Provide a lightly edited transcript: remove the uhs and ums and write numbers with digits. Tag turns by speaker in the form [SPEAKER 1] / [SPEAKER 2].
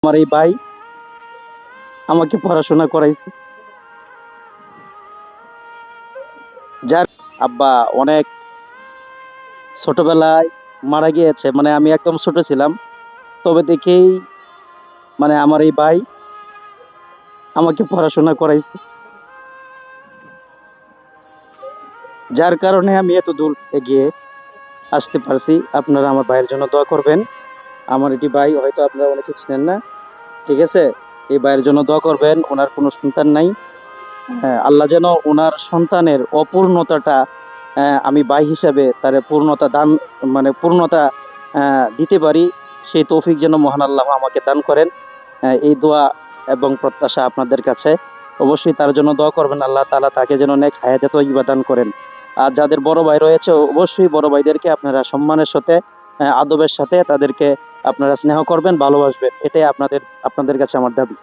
[SPEAKER 1] আমার এই ভাই আমাকে পড়াশোনা করাইছে, যার আব্বা অনেক ছোটবেলায় মারা গিয়েছে। মানে আমি একদম ছোট ছিলাম, তবে দেখেই আমার এই ভাই আমাকে পড়াশোনা করাইছে, যার কারণে আমি এত দূর এগিয়ে আসতে পারছি। আপনারা আমার ভাইয়ের জন্য দোয়া করবেন। আমার এটি ভাই, হয়তো আপনারা অনেকে চিনেন না, ঠিক আছে? এই ভাইয়ের জন্য দোয়া করবেন। ওনার কোনো সন্তান নাই। হ্যাঁ, আল্লাহ যেন ওনার সন্তানের অপূর্ণতাটা আমি ভাই হিসাবে তার পূর্ণতা দান, পূর্ণতা দিতে পারি। সেই তৌফিক যেন মহান আল্লাহ আমাকে দান করেন। এই দোয়া এবং প্রত্যাশা আপনাদের কাছে। অবশ্যই তার জন্য দোয়া করবেন। আল্লাহ তাআলা তাকে যেন নেক হায়াতে তয়্যিবা দান করেন। আর যাদের বড় ভাই রয়েছে, অবশ্যই বড় ভাইদেরকে আপনারা সম্মানের সাথে, আদবের সাথে তাদেরকে আপনারা স্নেহ করবেন, ভালোবাসবেন। এটাই আপনাদের কাছে আমার দাবি।